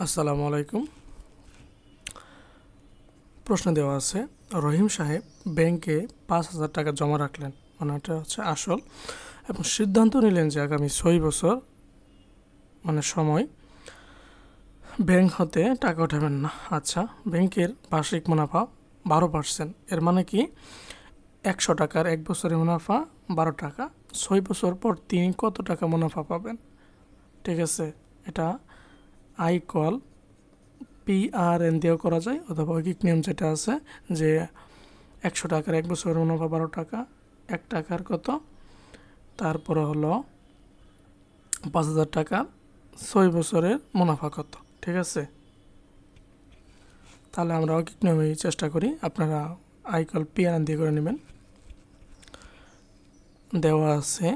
আসসালামু আলাইকুম। প্রশ্ন দেওয়া আছে, রহিম সাহেব ব্যাংকে ৫,০০০ টাকা জমা রাখলেন, মানে এটা হচ্ছে আসল, এবং সিদ্ধান্ত নিলেন যে আগামী ৬ বছর সময় ব্যাংক হতে টাকা উঠাবেন না। আচ্ছা, ব্যাংকের বার্ষিক মুনাফা ১২%। এর মানে কি ১০০ টাকার ১ বছরের মুনাফা ১২ টাকা। ৬ বছর পর তিনি কত টাকা মুনাফা পাবেন? ঠিক আছে, এটা আই কল PRN দিয়েও করা যায়, অথবা ঐকিক নিয়ম যেটা আছে যে ১০০ টাকার ১ বছরের মুনাফা ১২ টাকা, ১ টাকার কত, তারপরে হলো ৫,০০০ টাকা ৬ বছরের মুনাফা কত। ঠিক আছে, তাহলে আমরা ঐকিক নিয়মেই চেষ্টা করি, আপনারা আই কল PRN দিয়ে করে নেবেন। দেওয়া আছে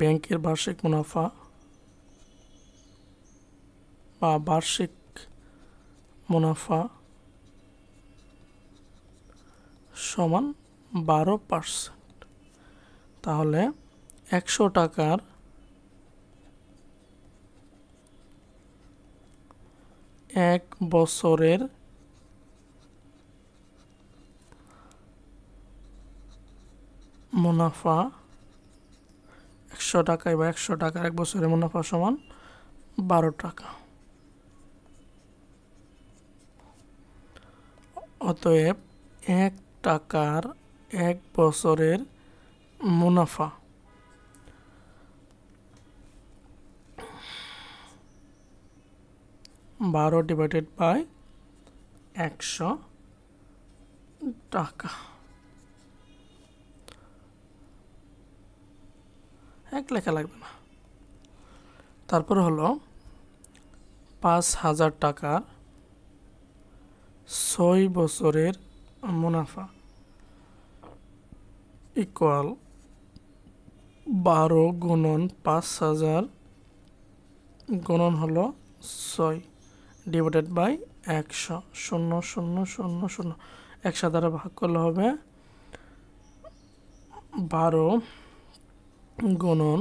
ব্যাংকের বার্ষিক মুনাফা বা বার্ষিক মুনাফা সমান ১২%। তাহলে ১০০ টাকার ১ বছরের মুনাফা ১০০ টাকায় বা ১০০ টাকার ১ বছরের মুনাফা সমান ১২ টাকা। অতএব ১ টাকার ১ বছরের মুনাফা /১০০ টাকা। এক লেখা লাগবে না। তারপর হলো ৫,০০০ টাকার ৬ বছরের মুনাফা ইকুয়াল ১২ গুণন ৫,০০০ গুণন হলো ৬ ডিভাইডেড বাই ১০০, ০,০০,০০,০০ ১০০ দ্বারা ভাগ করলে হবে ১২ গুণন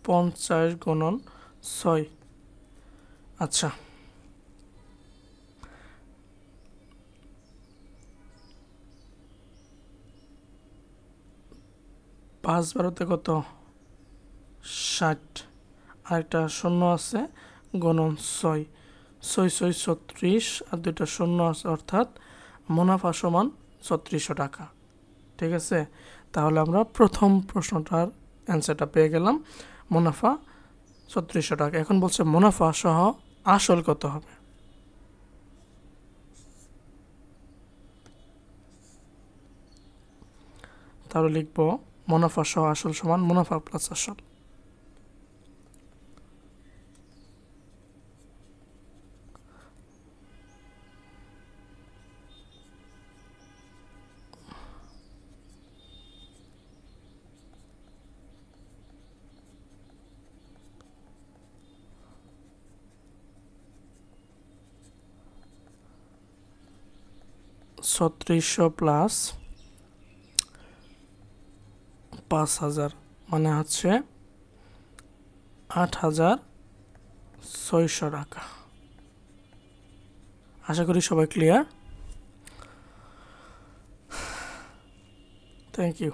৫০ গুণন ৬। আচ্ছা, ৫ × ১২ কত? ৬০, আরেকটা শূন্য আছে, গুণন ৬, ৬ × ৬ = ৩৬, আর দুইটা শূন্য আছে, অর্থাৎ মুনাফা সমান ৩৬০০ টাকা। ঠিক আছে, তাহলে আমরা প্রথম প্রশ্নটার অ্যান্সারটা পেয়ে গেলাম, মুনাফা ৩৬০০ টাকা। এখন বলছে মুনাফা সহ আসল কত হবে। তাহলে লিখব মুনাফা সহ আসল সমান মুনাফা প্লাস আসল। /৩৬০০ প্লাস ৫,০০০ মানে হচ্ছে ৮,৬০০ টাকা। আশা করি সবাই ক্লিয়ার। Thank you.